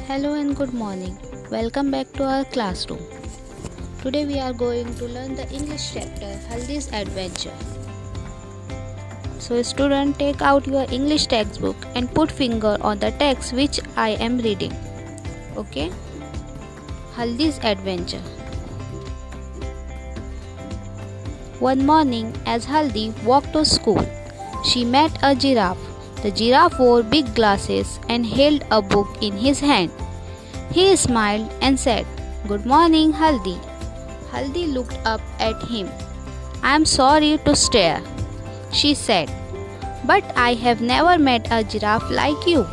Hello and good morning. Welcome back to our classroom. Today we are going to learn the English chapter Haldi's Adventure. So student, take out your English textbook and put finger on the text which I am reading. Okay? Haldi's Adventure. One morning as Haldi walked to school, she met a giraffe. The giraffe wore big glasses and held a book in his hand. He smiled and said, "Good morning, Haldi." Haldi looked up at him. "I am sorry to stare," she said, "but I have never met a giraffe like you."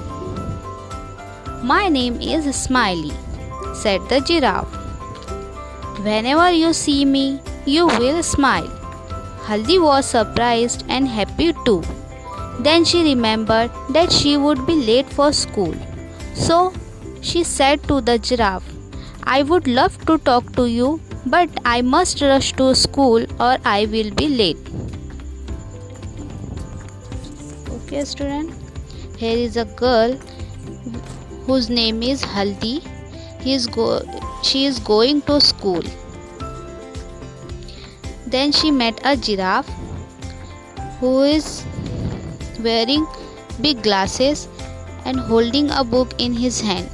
"My name is Smiley," said the giraffe. "Whenever you see me, you will smile." Haldi was surprised and happy too. Then she remembered that she would be late for school. So she said to the giraffe, "I would love to talk to you, but I must rush to school or I will be late." Okay student, here is a girl whose name is Haldi. She is going to school. Then she met a giraffe who is wearing big glasses and holding a book in his hand.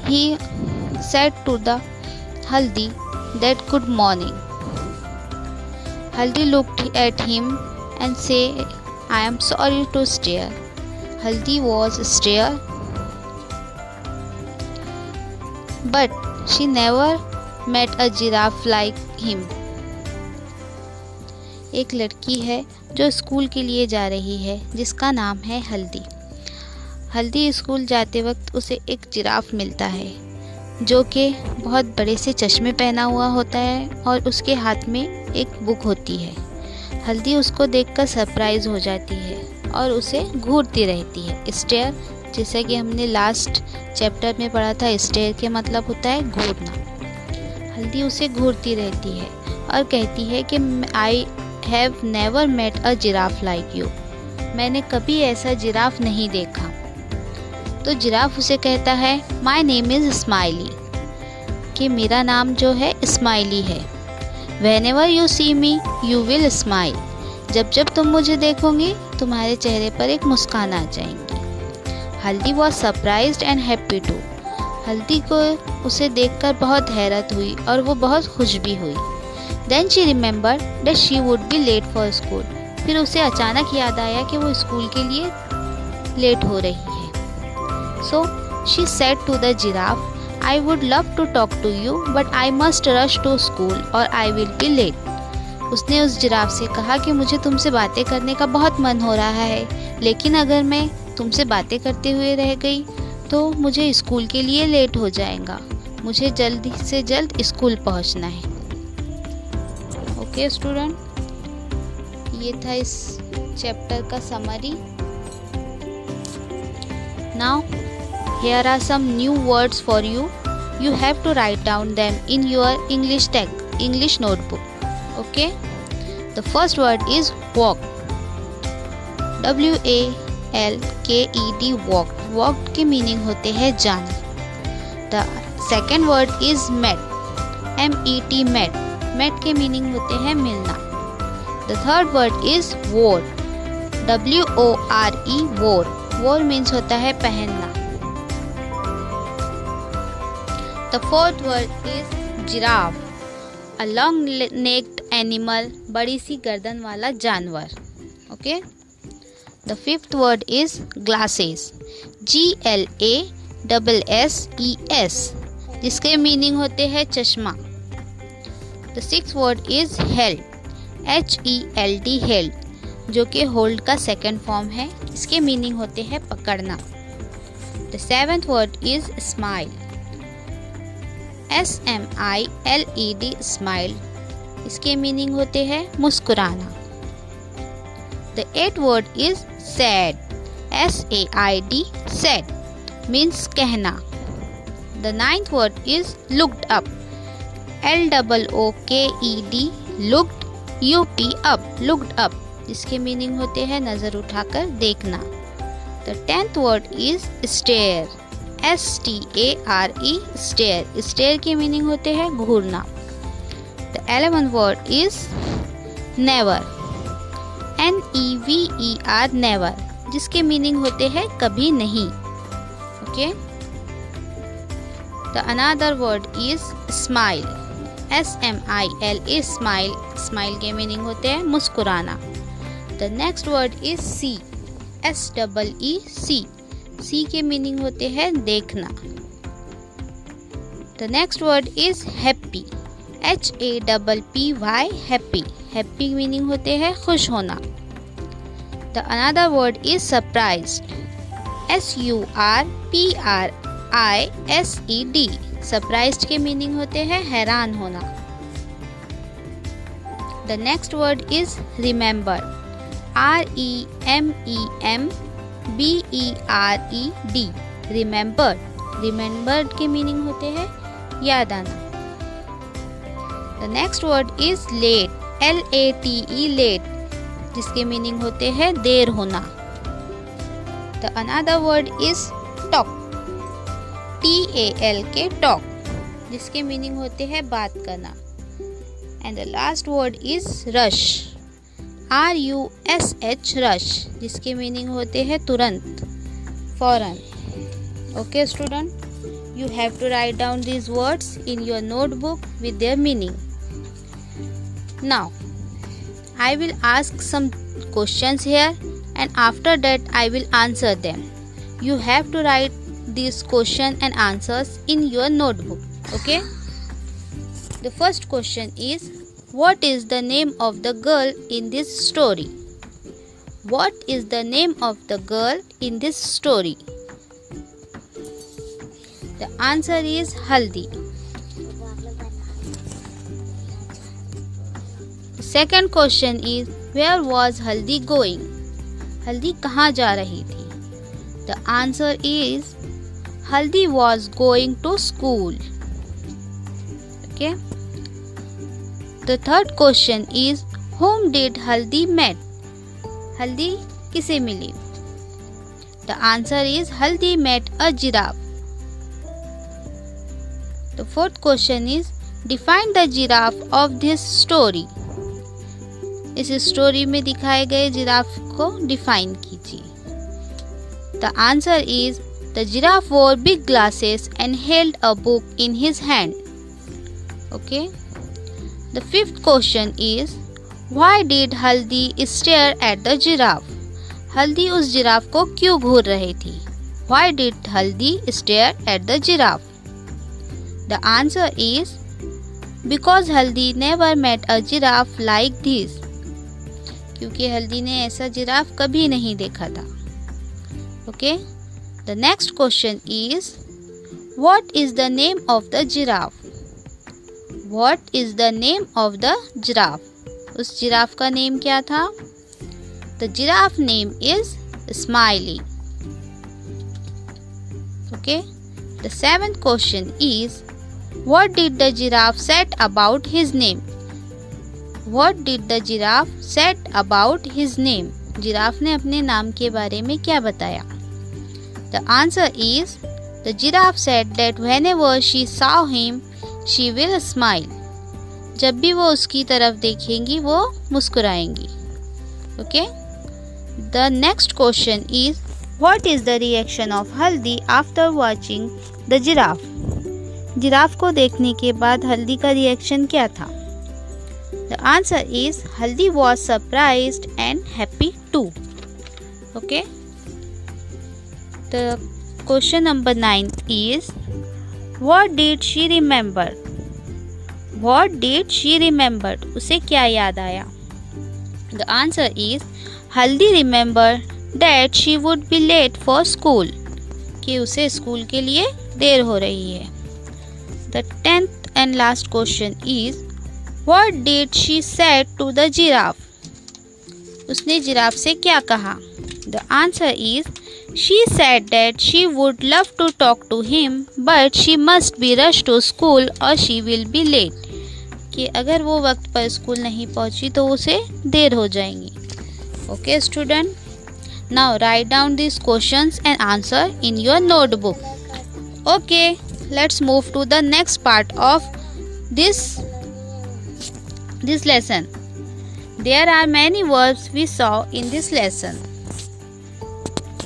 He said to the Haldi that good morning. Haldi looked at him and said, "I am sorry to stare." Haldi was stare, but she never met a giraffe like him. एक लड़की है जो school के लिए जा रही है जिसका नाम है हल्दी। हल्दी स्कूल जाते वक्त उसे एक जिराफ मिलता है जो कि बहुत बड़े से चश्मे पहना हुआ होता है और उसके हाथ में एक बुक होती है। हल्दी उसको देखकर सरप्राइज हो जाती है और उसे घूरती रहती है। स्टेयर, जैसा कि हमने लास्ट चैप्टर में पढ़ा था, स्टेयर के मतलब होता है घूरना। हल्दी उसे घूरती रहती है और कहती है कि I have never met a giraffe like you. मैंने कभी ऐसा जिराफ नहीं देखा। तो जिराफ उसे कहता है, माई नेम इज़ स्माइली, कि मेरा नाम जो है स्माइली है। Whenever you see me you will smile, जब जब तुम मुझे देखोगे तुम्हारे चेहरे पर एक मुस्कान आ जाएंगी। Haldi was surprised and happy too. Haldi को उसे देखकर बहुत हैरत हुई और वो बहुत खुश भी हुई। Then she remembered that she would be late for school. फिर उसे अचानक याद आया कि वो स्कूल के लिए लेट हो रही है। So she said to the giraffe, "I would love to talk to you, but I must rush to school or I will be late." उसने उस जिराफ से कहा कि मुझे तुमसे बातें करने का बहुत मन हो रहा है, लेकिन अगर मैं तुमसे बातें करते हुए रह गई तो मुझे स्कूल के लिए लेट हो जाएगा। मुझे जल्दी से जल्द स्कूल पहुंचना है। ओके स्टूडेंट, ये था इस चैप्टर का summary. Now here are some new words for you. You have to write down them in your English notebook. Okay? The first word is walk. W-A-L-K-E-D, walk. Walk के meaning होते हैं जाना. The second word is met. M-E-T, met. Met के meaning होते हैं मिलना. The third word is वोर. W-O-R-E, वोर. वोर मीन्स होता है पहनना. The fourth word is giraffe. A long necked animal, बड़ी सी गर्दन वाला जानवर. Okay. The fifth word is glasses. G-L-A-S-S-E-S, जिसके मीनिंग होते हैं चश्मा. The sixth word is held. H-E-L-D, held, जो कि hold का सेकेंड फॉर्म है. इसके मीनिंग होते हैं पकड़ना. The seventh word is smile. S-M-I-L-E-D, smile, इसके मीनिंग होते हैं मुस्कुराना. The eighth word is sad. S-A-I-D, sad, means कहना. The ninth word is looked up. L-O-O-K-E-D, looked, U-P, up, looked up, जिसके मीनिंग होते हैं नज़र उठाकर देखना. The 10th word is stare. STARE, stare. Stare के मीनिंग होते हैं घूरना। The 11th word is never, NEVER, never, जिसके मीनिंग होते हैं कभी नहीं। Okay. The another word is smile, SMILE, smile. Smile के मीनिंग होते हैं मुस्कुराना। The next word is see, SEEC, see के मीनिंग होते हैं देखना। The next word is happy, HAPPY, happy. Happy meaning होते हैं खुश होना। The another word is surprised, SURPRISED, surprised के मीनिंग होते हैं हैरान होना। The next word is remember, REMEMBERED, remembered. Remembered के मीनिंग होते हैं याद आना। The next word is late, LATE, late, जिसके मीनिंग होते हैं देर होना। The another word is talk, TALK, talk, जिसके मीनिंग होते हैं बात करना। And the last word is rush, RUSH, rush, जिसके मीनिंग होते हैं तुरंत, फौरन। Okay student, you have to write down these words in your notebook with their meaning. Now I will ask some questions here and after that I will answer them. You have to write these questions and answers in your notebook. Okay? The first question is, what is the name of the girl in this story? What is the name of the girl in this story? The answer is Haldi. The second question is, where was Haldi going? Haldi कहाँ जा रही थी? The answer is Haldi was going to school. Okay. The third question is, whom did Haldi met? Haldi किसे मिली? The answer is Haldi met a giraffe. The fourth question is, define the giraffe of this story. इस story में दिखाए गए giraffe को define कीजिए। The answer is, the giraffe wore big glasses and held a book in his hand. Okay. The fifth question is, why did Haldi stare at the giraffe? हल्दी उस giraffe को क्यों घूर रही थी? Why did Haldi stare at the giraffe? The answer is, because Haldi never met a giraffe like this. क्योंकि हल्दी ने ऐसा जिराफ कभी नहीं देखा था। Okay? The next question is, what is the name of the giraffe? What is the name of the giraffe? उस giraffe का नेम क्या था? The giraffe name is Smiley. Okay? The seventh question is, what did the giraffe said about his name? What did the giraffe said about his name? Giraffe ने अपने नाम के बारे में क्या बताया? The answer is, the giraffe said that whenever she saw him, she will smile. जब भी वो उसकी तरफ देखेंगी वो मुस्कुराएंगी। Okay? The next question is, what is the reaction of Haldi after watching the giraffe? Giraffe को देखने के बाद हल्दी का रिएक्शन क्या था? The answer is, Haldi was surprised and happy too. Okay? The question number 9 is, what did she remember? What did she remember? उसे क्या याद आया? The answer is, Haldi remembered that she would be late for school. कि उसे school के लिए देर हो रही है। The 10th and last question is, what did she say to the giraffe? उसने जिराफ से क्या कहा? The answer is, she said that she would love to talk to him, but she must be rushed to school or she will be late. कि अगर वो वक्त पर school नहीं पहुंची तो उसे देर हो जाएगी। Okay, student. Now write down these questions and answer in your notebook. Okay, let's move to the next part of this lesson. There are many verbs we saw in this lesson.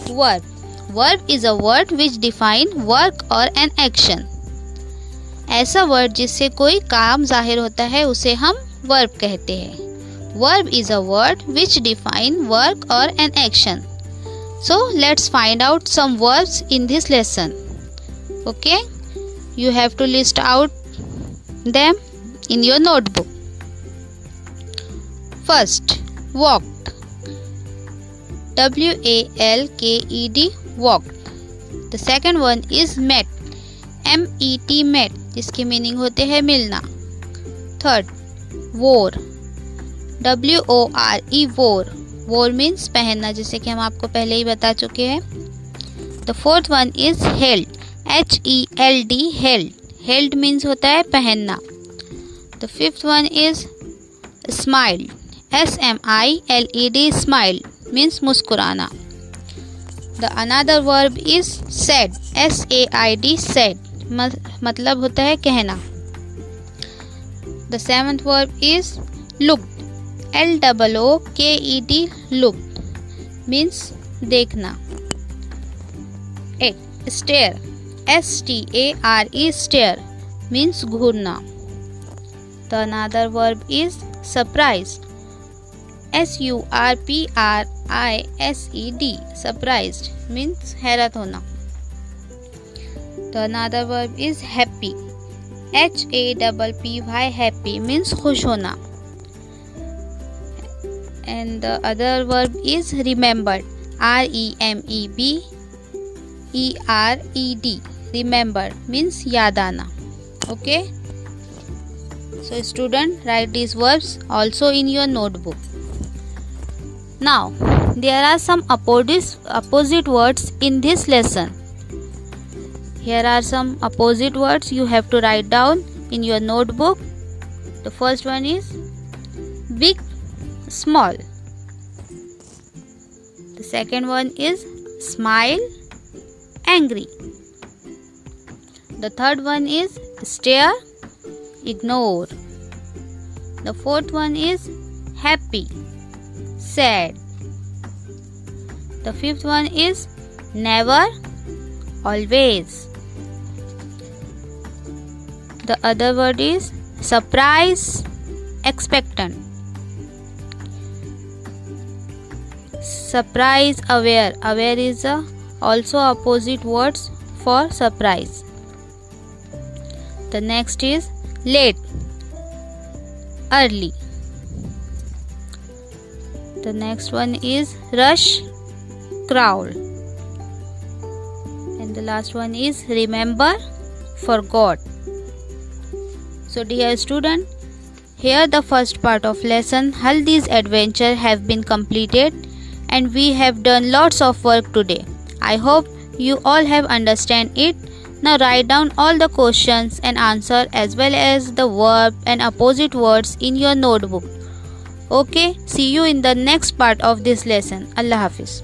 Verb. Verb is a word which define work or an action. ऐसा word जिससे कोई काम जाहिर होता है उसे हम verb कहते हैं. Verb is a word which define work or an action. So let's find out some verbs in this lesson. Okay, you have to list out them in your notebook. First, walked. W-A-L-K-E-D, walked. The second one is met. M-E-T, met, जिसके meaning होते हैं मिलना. Third, wore. W-O-R-E, wore. Wore means पहनना, जैसे कि हम आपको पहले ही बता चुके हैं. The fourth one is held. H-E-L-D, held. Held means होता है पहनना. The fifth one is smiled. S-M-I-L-E-D, smiled means मुस्कुराना. The another verb is said. S-A-I-D, said, मतलब होता है कहना. The seventh verb is looked. L-O-O-K-E-D, looked means देखना. 8. Stare. S-T-A-R-E, stare means Ghurna. The another verb is surprised. S-U-R-P-R-I-S-E-D, surprised means हैरत होना. The another verb is happy. H-A-P-P-Y, happy means खुश होना. And the other verb is remembered. R-E-M-E-B-E-R-E-D, remembered means याद आना. Okay, so student, write these verbs also in your notebook. Now there are some opposite words in this lesson. Here are some opposite words you have to write down in your notebook. The first one is big, small. The second one is smile, angry. The third one is stare, ignore. The fourth one is happy, sad. The fifth one is never, always. The other word is surprise, expectant. Surprise, aware. Aware is also opposite words for surprise. The next is late, early. The next one is rush, crowd. And the last one is remember, forgot. So dear student, here the first part of lesson Haldi's adventure have been completed and we have done lots of work today. I hope you all have understand it. Now write down all the questions and answer as well as the verb and opposite words in your notebook. Okay, see you in the next part of this lesson. Allah Hafiz.